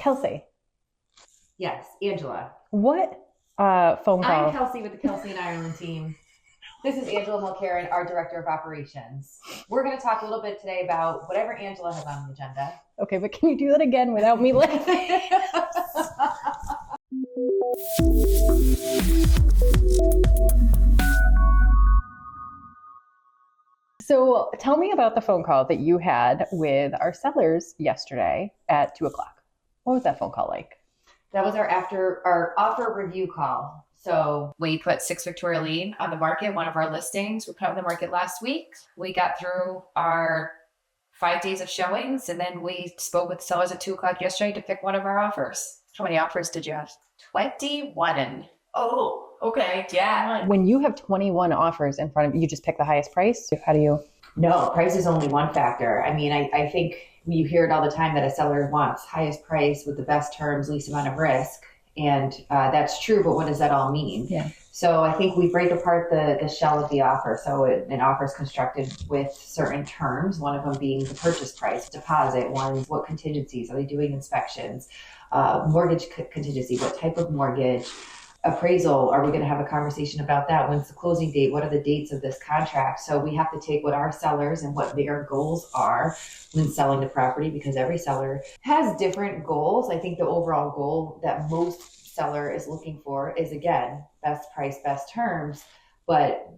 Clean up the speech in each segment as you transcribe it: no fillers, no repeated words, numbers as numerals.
Kelsey. Yes, Angela. What phone call? I'm Kelsey with the Kelsey Ireland Team. This is Angela Mulcairn, our Director of Operations. We're going to talk a little bit today about whatever Angela has on the agenda. Okay, but can you do that again without me laughing? So tell me about the phone call that you had with our sellers yesterday at 2:00. What was that phone call like? That was our offer review call. So we put 6 Victoria Lane on the market, one of our listings. We put it on the market last week. We got through our 5 days of showings, and then we spoke with sellers at 2:00 yesterday to pick one of our offers. How many offers did you have? 21. Oh, okay. Yeah. When you have 21 offers in front of you, just pick the highest price? How do you? No, price is only one factor. I mean, I think you hear it all the time that a seller wants highest price with the best terms, least amount of risk. And that's true, but what does that all mean? Yeah. So I think we break apart the shell of the offer. So an offer is constructed with certain terms, one of them being the purchase price, deposit, what contingencies, are they doing inspections, mortgage contingency, what type of mortgage, appraisal, are we going to have a conversation about that? When's the closing date? What are the dates of this contract? So we have to take what our sellers and what their goals are when selling the property, because every seller has different goals. I think the overall goal that most seller is looking for is, again, best price, best terms, but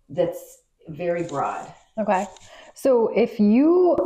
that's very broad. Okay. So if you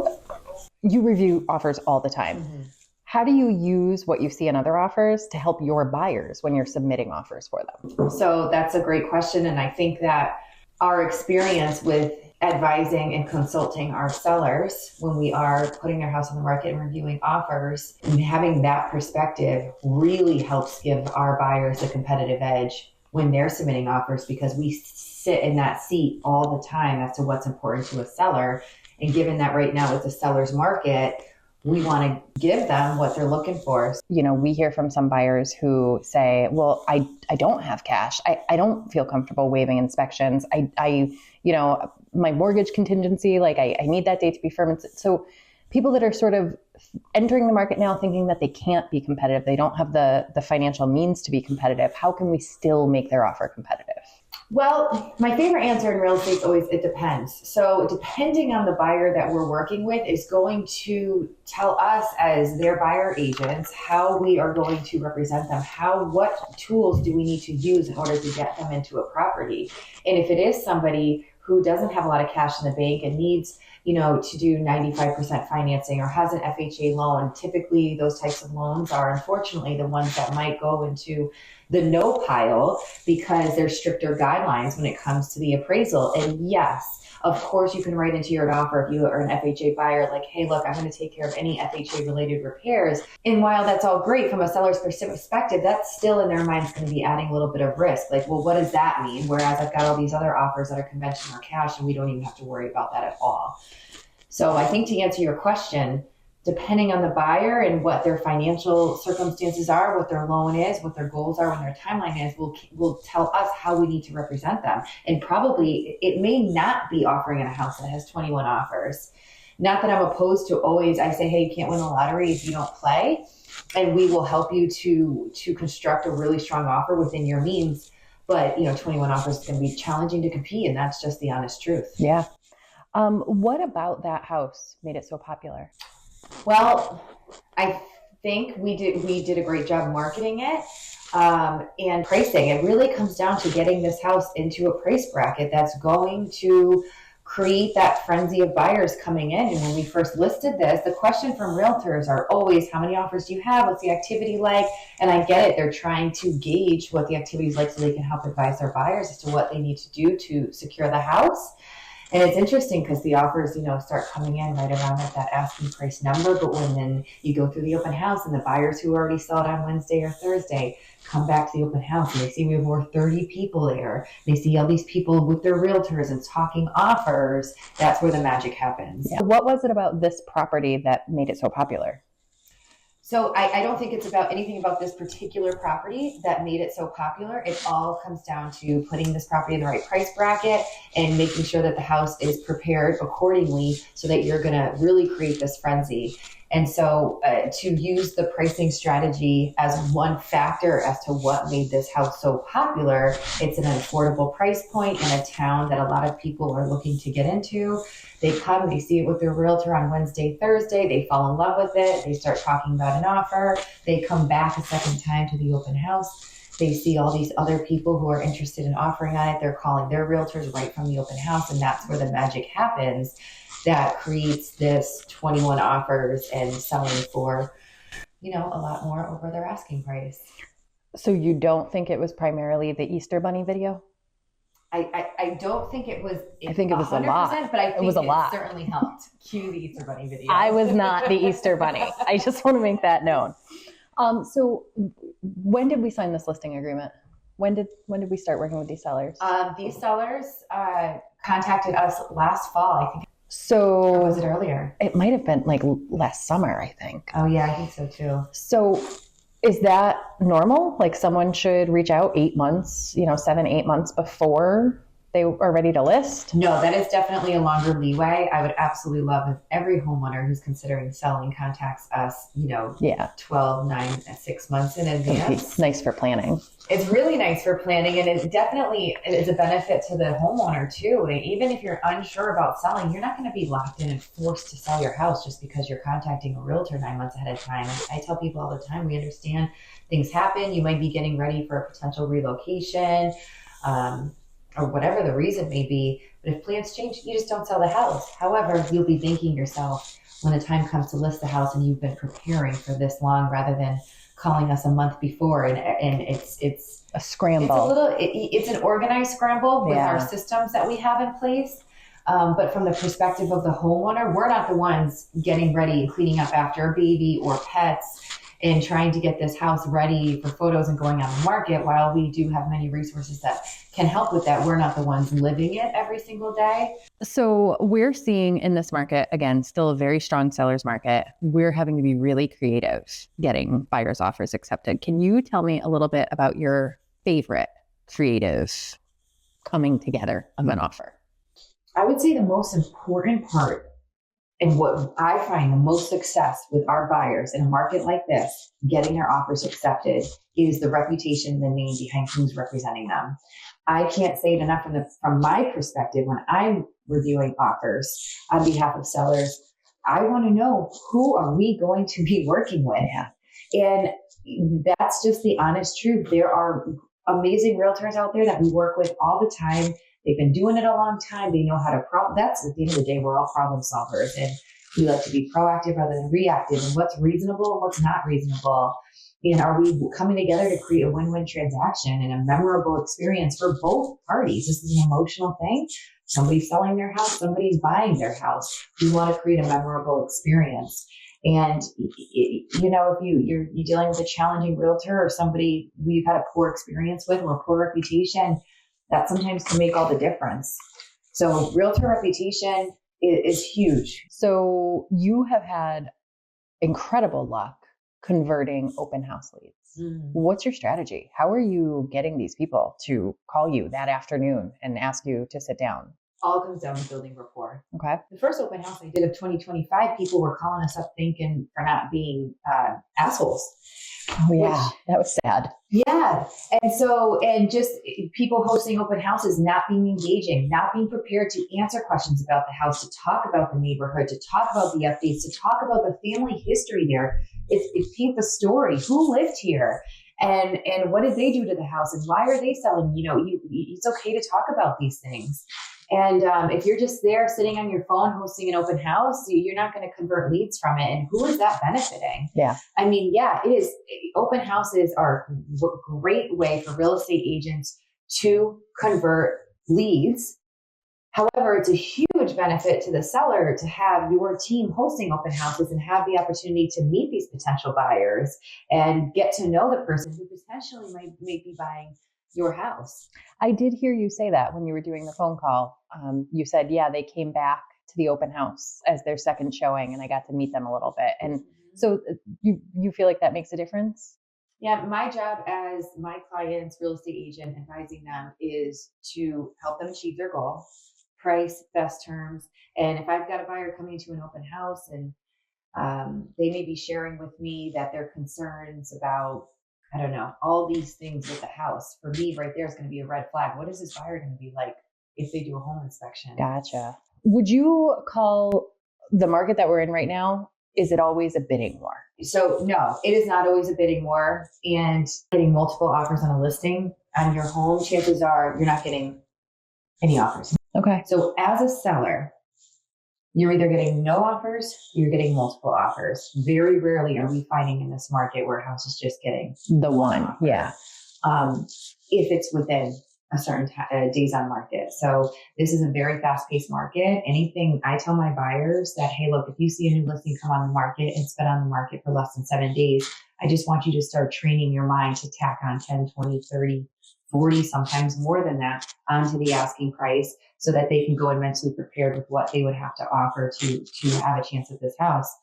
review offers all the time, mm-hmm. How do you use what you see in other offers to help your buyers when you're submitting offers for them? So that's a great question. And I think that our experience with advising and consulting our sellers when we are putting their house on the market and reviewing offers, and having that perspective really helps give our buyers a competitive edge when they're submitting offers, because we sit in that seat all the time as to what's important to a seller. And given that right now it's a seller's market, we want to give them what they're looking for. You know, we hear from some buyers who say, well, I don't have cash. I don't feel comfortable waiving inspections. My mortgage contingency, I need that date to be firm. So people that are sort of entering the market now thinking that they can't be competitive, they don't have the financial means to be competitive, how can we still make their offer competitive? Well, my favorite answer in real estate is always, it depends. So depending on the buyer that we're working with is going to tell us as their buyer agents how we are going to represent them, what tools do we need to use in order to get them into a property. And if it is somebody who doesn't have a lot of cash in the bank and needs, to do 95% financing or has an FHA loan, typically those types of loans are unfortunately the ones that might go into the no pile because there's stricter guidelines when it comes to the appraisal. And yes, of course, you can write into your offer if you are an FHA buyer, like, hey, look, I'm going to take care of any FHA related repairs. And while that's all great from a seller's perspective, that's still in their minds going to be adding a little bit of risk. Like, well, what does that mean? Whereas I've got all these other offers that are conventional or cash, and we don't even have to worry about that at all. So I think to answer your question, depending on the buyer and what their financial circumstances are, what their loan is, what their goals are, when their timeline is, will tell us how we need to represent them. And probably it may not be offering in a house that has 21 offers. Not that I'm opposed to always, I say, hey, you can't win the lottery if you don't play. And we will help you to construct a really strong offer within your means. But 21 offers is going to be challenging to compete, and that's just the honest truth. Yeah. What about that house made it so popular? Well, I think we did a great job marketing it and pricing. It really comes down to getting this house into a price bracket that's going to create that frenzy of buyers coming in. And when we first listed this, the question from realtors are always, how many offers do you have? What's the activity like? And I get it. They're trying to gauge what the activity is like so they can help advise their buyers as to what they need to do to secure the house. And it's interesting because the offers, start coming in right around at that asking price number. But when then you go through the open house and the buyers who already saw it on Wednesday or Thursday come back to the open house and they see we have over 30 people there. They see all these people with their realtors and talking offers. That's where the magic happens. Yeah. What was it about this property that made it so popular? So I don't think it's about anything about this particular property that made it so popular. It all comes down to putting this property in the right price bracket and making sure that the house is prepared accordingly so that you're going to really create this frenzy. And so to use the pricing strategy as one factor as to what made this house so popular, it's an affordable price point in a town that a lot of people are looking to get into. They come, they see it with their realtor on Wednesday, Thursday, they fall in love with it, they start talking about an offer, they come back a second time to the open house. They see all these other people who are interested in offering on it. They're calling their realtors right from the open house, and that's where the magic happens. That creates this 21 offers and selling for, a lot more over their asking price. So you don't think it was primarily the Easter Bunny video? I don't think it was. I think it was a lot. But I think it was a lot. Certainly helped. Cue the Easter Bunny video. I was not the Easter Bunny. I just want to make that known. So when did we sign this listing agreement? When did we start working with these sellers? These sellers contacted us last fall, I think. So or was it earlier? It might have been like last summer, I think. Oh yeah, I think so too. So is that normal? Like someone should reach out 8 months, 7-8 months before they are ready to list? No, that is definitely a longer leeway. I would absolutely love if every homeowner who's considering selling contacts us, 12, 9, 6 months in advance. It's nice for planning. It's really nice for planning, and it definitely is a benefit to the homeowner too. Even if you're unsure about selling, you're not going to be locked in and forced to sell your house just because you're contacting a realtor 9 months ahead of time. I tell people all the time, we understand things happen. You might be getting ready for a potential relocation, or whatever the reason may be. But if plans change, you just don't sell the house. However, you'll be thanking yourself when the time comes to list the house and you've been preparing for this long rather than calling us a month before. And it's a scramble. It's an organized scramble with our systems that we have in place. But from the perspective of the homeowner, we're not the ones getting ready and cleaning up after a baby or pets and trying to get this house ready for photos and going on the market. While we do have many resources that can help with that, we're not the ones living it every single day. So we're seeing in this market, again, still a very strong seller's market. We're having to be really creative getting buyers' offers accepted. Can you tell me a little bit about your favorite creative coming together of an offer? I would say the most important part and what I find the most success with our buyers in a market like this, getting their offers accepted, is the reputation and the name behind who's representing them. I can't say it enough from my perspective when I'm reviewing offers on behalf of sellers. I want to know, who are we going to be working with? And that's just the honest truth. There are amazing realtors out there that we work with all the time. They've been doing it a long time. They know how to that's at the end of the day, we're all problem solvers, and we like to be proactive rather than reactive, and what's reasonable and what's not reasonable. And are we coming together to create a win-win transaction and a memorable experience for both parties? This is an emotional thing. Somebody's selling their house, somebody's buying their house. We want to create a memorable experience. And, if you're dealing with a challenging realtor or somebody we've had a poor experience with or a poor reputation, that sometimes can make all the difference. So realtor reputation is huge. So you have had incredible luck converting open house leads. What's your strategy? How are you getting these people to call you that afternoon and ask you to sit down? All comes down to building rapport. Okay. The first open house I did of 2025, people were calling us up thinking for not being assholes. Oh yeah, that was sad. Yeah. And just people hosting open houses, not being engaging, not being prepared to answer questions about the house, to talk about the neighborhood, to talk about the updates, to talk about the family history there. It paint the story. Who lived here? And what did they do to the house? And why are they selling? It's okay to talk about these things. And if you're just there sitting on your phone hosting an open house, you're not going to convert leads from it. And who is that benefiting? Yeah. I mean, it is. Open houses are a great way for real estate agents to convert leads. However, it's a huge benefit to the seller to have your team hosting open houses and have the opportunity to meet these potential buyers and get to know the person who potentially might be buying your house. I did hear you say that when you were doing the phone call. You said, they came back to the open house as their second showing, and I got to meet them a little bit. And so you feel like that makes a difference? Yeah, my job as my client's real estate agent advising them is to help them achieve their goal, price, best terms. And if I've got a buyer coming to an open house and They may be sharing with me that their concerns about, I don't know, all these things with the house. For me, right there is going to be a red flag. What is this buyer going to be like if they do a home inspection? Gotcha. Would you call the market that we're in right now, is it always a bidding war? So no, it is not always a bidding war. And getting multiple offers on a listing on your home, chances are you're not getting any offers. Okay. So as a seller, you're either getting no offers, or you're getting multiple offers. Very rarely are we finding in this market where a house is just getting the one. Yeah. If it's within a certain days on market. So this is a very fast-paced market. Anything, I tell my buyers that, hey, look, if you see a new listing come on the market, it's been on the market for less than 7 days, I just want you to start training your mind to tack on 10, 20, 30, 40, sometimes more than that onto the asking price so that they can go in mentally prepared with what they would have to offer to have a chance at this house.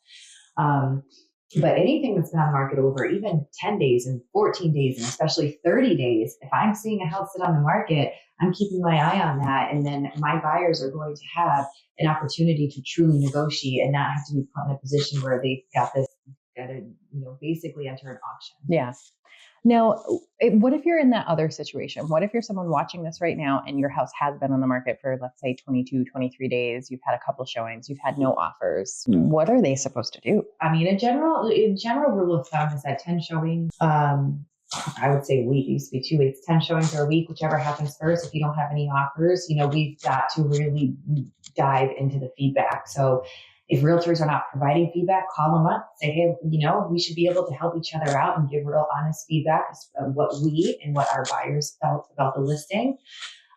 But anything that's been on the market over even 10 days and 14 days and especially 30 days, if I'm seeing a house sit on the market, I'm keeping my eye on that. And then my buyers are going to have an opportunity to truly negotiate and not have to be put in a position where they've got to basically enter an auction. Yeah. Now, what if you're in that other situation? What if you're someone watching this right now and your house has been on the market for, let's say, 22, 23 days, you've had a couple showings, you've had no offers. What are they supposed to do? I mean, in general, rule of thumb is that 10 showings, I would say a week. It used to be 2 weeks, 10 showings or a week, whichever happens first. If you don't have any offers, we've got to really dive into the feedback. So if realtors are not providing feedback, call them up, say, hey, we should be able to help each other out and give real honest feedback of what we and what our buyers felt about the listing.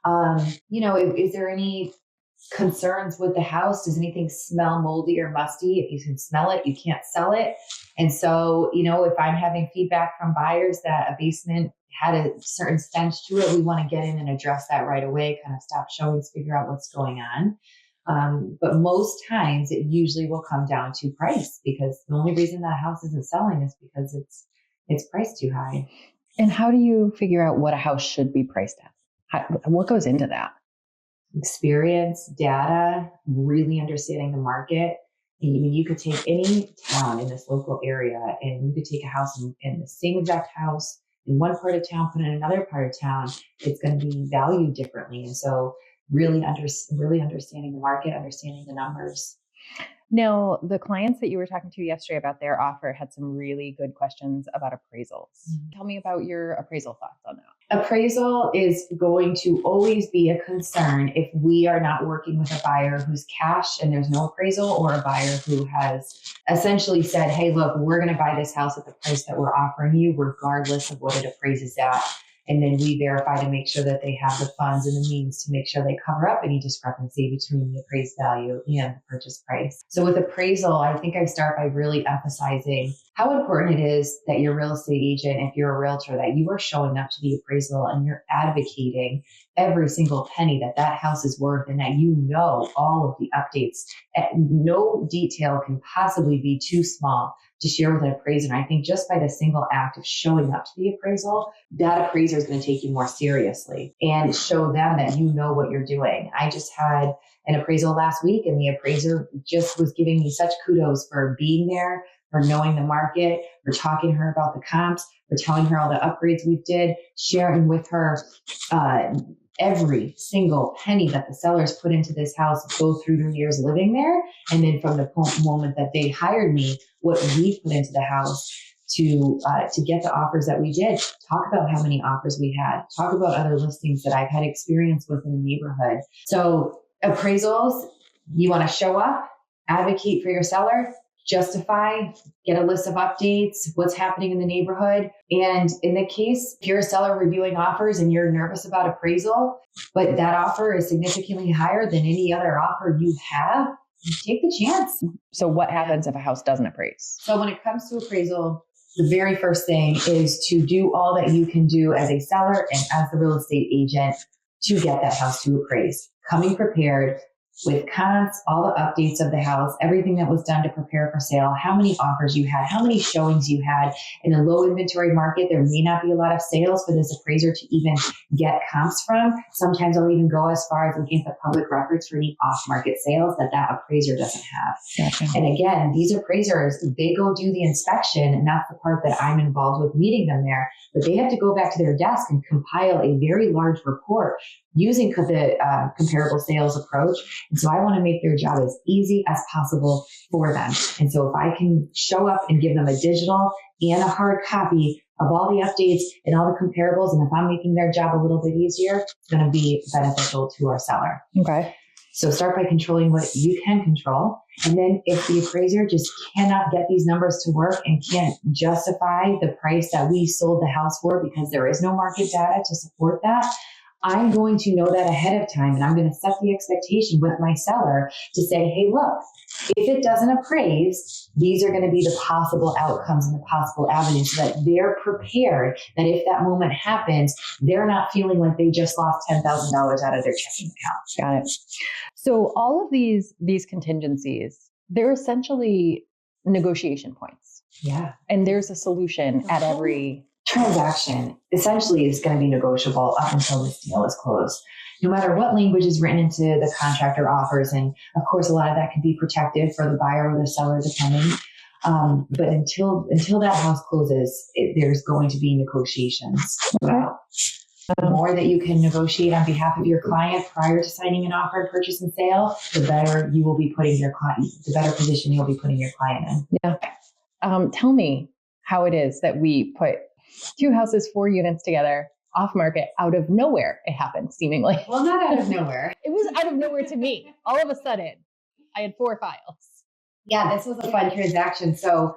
Is there any concerns with the house? Does anything smell moldy or musty? If you can smell it, you can't sell it. And so, if I'm having feedback from buyers that a basement had a certain stench to it, we want to get in and address that right away, kind of stop showings, figure out what's going on. But most times it usually will come down to price, because the only reason that house isn't selling is because it's priced too high. And how do you figure out what a house should be priced at? What goes into that? Experience, data, really understanding the market. You could take any town in this local area and you could take a house in the same exact house in one part of town, put it in another part of town. It's going to be valued differently. And so really understanding the market, understanding the numbers. Now, the clients that you were talking to yesterday about their offer had some really good questions about appraisals. Mm-hmm. Tell me about your appraisal thoughts on that. Appraisal is going to always be a concern if we are not working with a buyer who's cash and there's no appraisal, or a buyer who has essentially said, hey, look, we're going to buy this house at the price that we're offering you, regardless of what it appraises at. And then we verify to make sure that they have the funds and the means to make sure they cover up any discrepancy between the appraised value and the purchase price. So with appraisal, I think I start by really emphasizing how important it is that your real estate agent, if you're a realtor, that you are showing up to the appraisal and you're advocating every single penny that house is worth, and that all of the updates. No detail can possibly be too small to share with an appraiser. And I think just by the single act of showing up to the appraisal, that appraiser is going to take you more seriously and show them that you know what you're doing. I just had an appraisal last week, and the appraiser just was giving me such kudos for being there, for knowing the market, for talking to her about the comps, for telling her all the upgrades we did, sharing with her every single penny that the sellers put into this house, both through their years living there, and then from the moment that they hired me, what we put into the house to get the offers that we did. Talk about how many offers we had. Talk about other listings that I've had experience with in the neighborhood. So appraisals, you want to show up, advocate for your seller, justify, get a list of updates, what's happening in the neighborhood. And in the case, if you're a seller reviewing offers and you're nervous about appraisal, but that offer is significantly higher than any other offer you have, take the chance. So what happens if a house doesn't appraise? So when it comes to appraisal, the very first thing is to do all that you can do as a seller and as the real estate agent to get that house to appraise. Coming prepared, with comps, all the updates of the house, everything that was done to prepare for sale, how many offers you had, how many showings you had. In a low inventory market, there may not be a lot of sales for this appraiser to even get comps from. Sometimes I'll even go as far as looking at the public records for any off-market sales that appraiser doesn't have. Gotcha. And again, these appraisers, they go do the inspection, and that's the part that I'm involved with meeting them there. But they have to go back to their desk and compile a very large report using the comparable sales approach. And so I want to make their job as easy as possible for them. And so if I can show up and give them a digital and a hard copy of all the updates and all the comparables, and if I'm making their job a little bit easier, it's going to be beneficial to our seller. Okay. So start by controlling what you can control. And then if the appraiser just cannot get these numbers to work and can't justify the price that we sold the house for because there is no market data to support that, I'm going to know that ahead of time, and I'm going to set the expectation with my seller to say, hey, look, if it doesn't appraise, these are going to be the possible outcomes and the possible avenues so that they're prepared that if that moment happens, they're not feeling like they just lost $10,000 out of their checking account. Got it. So all of these contingencies, they're essentially negotiation points. Yeah. And there's a solution at every transaction essentially is going to be negotiable up until this deal is closed. No matter what language is written into the contract or offers, and of course, a lot of that can be protected for the buyer or the seller, depending. But until that house closes, there's going to be negotiations. Well, the more that you can negotiate on behalf of your client prior to signing an offer, purchase, and sale, the better you will be putting your client, the better position you'll be putting your client in. Yeah. Tell me how it is that we put 2 houses, 4 units together, off market, out of nowhere. It happened seemingly. Well, not out of nowhere. It was out of nowhere to me. All of a sudden, I had 4 files. Yeah, this was a fun transaction. So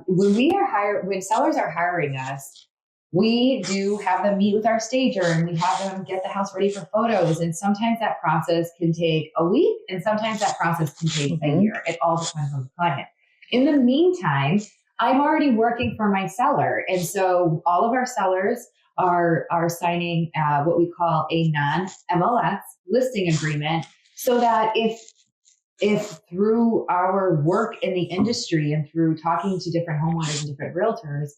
when sellers are hiring us, we do have them meet with our stager and we have them get the house ready for photos. And sometimes that process can take a week, and sometimes that process can take a year. It all depends on the client. In the meantime, I'm already working for my seller. And so all of our sellers are signing what we call a non-MLS listing agreement, so that if through our work in the industry and through talking to different homeowners and different realtors,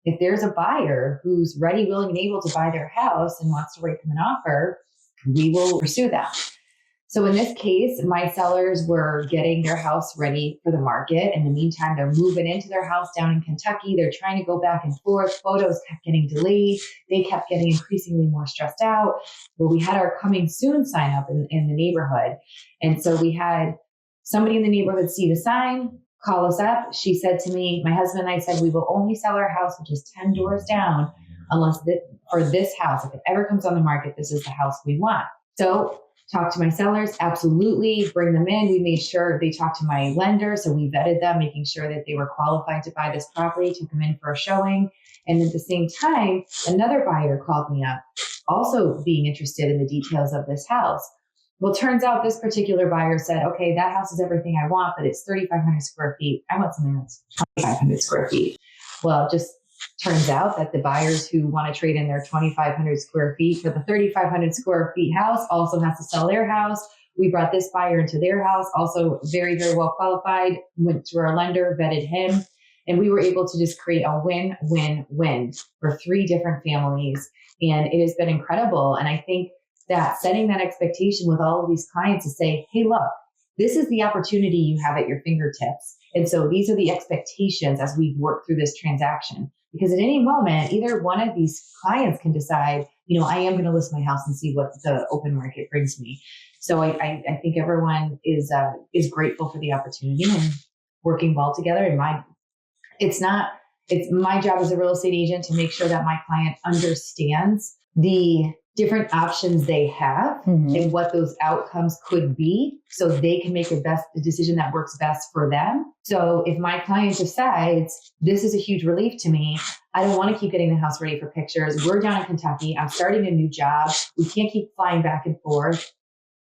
if there's a buyer who's ready, willing, and able to buy their house and wants to write them an offer, we will pursue that. So in this case, my sellers were getting their house ready for the market. In the meantime, they're moving into their house down in Kentucky. They're trying to go back and forth. Photos kept getting delayed. They kept getting increasingly more stressed out. Well, we had our coming soon sign up in the neighborhood. And so we had somebody in the neighborhood see the sign, call us up. She said to me, my husband and I said, we will only sell our house, which is 10 doors down, unless for this house, if it ever comes on the market, this is the house we want. So talk to my sellers, absolutely, bring them in. We made sure they talked to my lender, so we vetted them, making sure that they were qualified to buy this property, took them in for a showing. And at the same time, another buyer called me up, also being interested in the details of this house. Well, turns out this particular buyer said, okay, that house is everything I want, but it's 3,500 square feet. I want something that's 2,500 square feet. Well, just turns out that the buyers who want to trade in their 2,500 square feet for the 3,500 square feet house also has to sell their house. We brought this buyer into their house, also very, very well qualified, went to our lender, vetted him, and we were able to just create a win-win-win for 3 different families. And it has been incredible. And I think that setting that expectation with all of these clients to say, hey, look, this is the opportunity you have at your fingertips. And so these are the expectations as we work through this transaction. Because at any moment, either one of these clients can decide, I am going to list my house and see what the open market brings me. So I think everyone is grateful for the opportunity and working well together. And it's my job as a real estate agent to make sure that my client understands the different options they have and what those outcomes could be, so they can make the decision that works best for them. So if my client decides this is a huge relief to me, I don't want to keep getting the house ready for pictures. We're down in Kentucky. I'm starting a new job. We can't keep flying back and forth.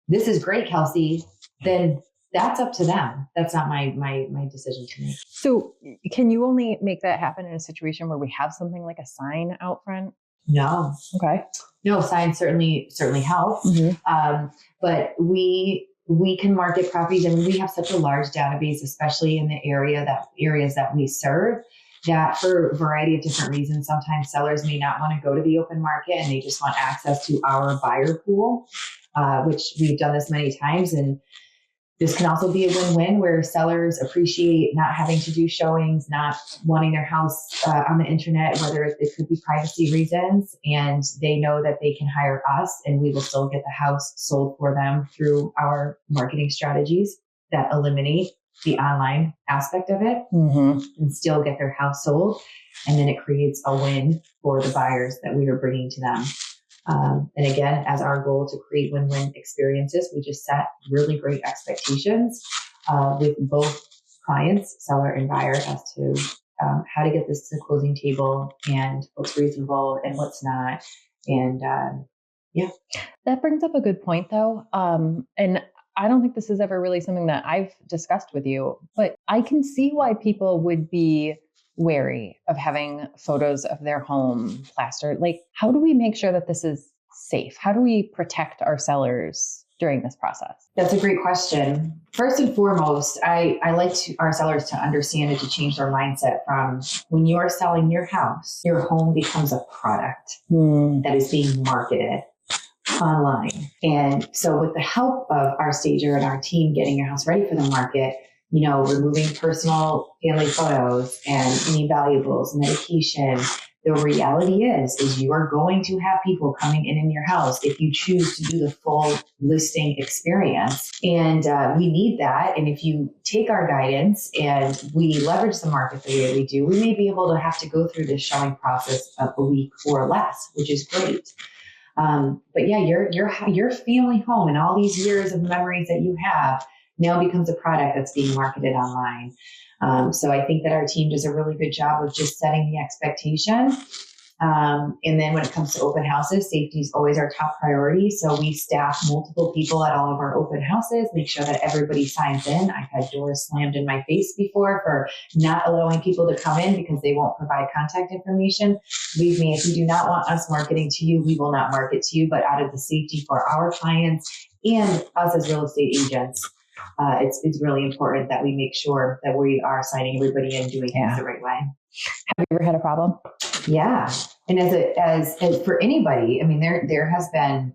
This is great, Kelsey. Then that's up to them. That's not my decision to make. So can you only make that happen in a situation where we have something like a sign out front? No. Okay. No, signs certainly help. But we we can market properties, and we have such a large database, especially in the areas that we serve, that for a variety of different reasons, sometimes sellers may not want to go to the open market and they just want access to our buyer pool, which we've done this many times. And this can also be a win-win where sellers appreciate not having to do showings, not wanting their house on the internet, whether it could be privacy reasons, and they know that they can hire us and we will still get the house sold for them through our marketing strategies that eliminate the online aspect of it and still get their house sold. And then it creates a win for the buyers that we are bringing to them. And again, as our goal to create win-win experiences, we just set really great expectations with both clients, seller and buyer, as to how to get this to the closing table and what's reasonable and what's not. And That brings up a good point, though. And I don't think this is ever really something that I've discussed with you, but I can see why people would be wary of having photos of their home plastered. Like, how do we make sure that this is safe? How do we protect our sellers during this process? That's a great question. First and foremost, I like our sellers to understand and to change their mindset from when you are selling your house, your home becomes a product that is being marketed online. And so with the help of our stager and our team getting your house ready for the market, removing personal family photos and any valuables, medication, the reality is you are going to have people coming in your house if you choose to do the full listing experience. And we need that. And if you take our guidance and we leverage the market the way we do, we may be able to have to go through this showing process of a week or less, which is great. But yeah, your family home and all these years of memories that you have now becomes a product that's being marketed online. So I think that our team does a really good job of just setting the expectation. And then when it comes to open houses, safety is always our top priority. So we staff multiple people at all of our open houses, make sure that everybody signs in. I've had doors slammed in my face before for not allowing people to come in because they won't provide contact information. Believe me, if you do not want us marketing to you, we will not market to you. But out of the safety for our clients and us as real estate agents, it's really important that we make sure that we are signing everybody in, doing things the right way. Have you ever had a problem? Yeah. And as for anybody, I mean, there has been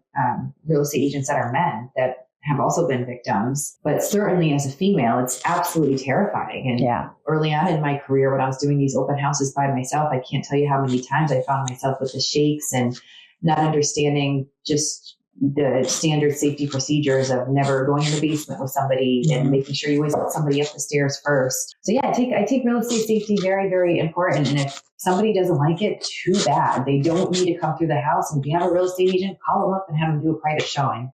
real estate agents that are men that have also been victims, but certainly as a female, it's absolutely terrifying. And early on in my career, when I was doing these open houses by myself, I can't tell you how many times I found myself with the shakes and not understanding just the standard safety procedures of never going in the basement with somebody and making sure you always let somebody up the stairs first. So yeah, I take real estate safety very, very important. And if somebody doesn't like it, too bad. They don't need to come through the house. And if you have a real estate agent, call them up and have them do a private showing.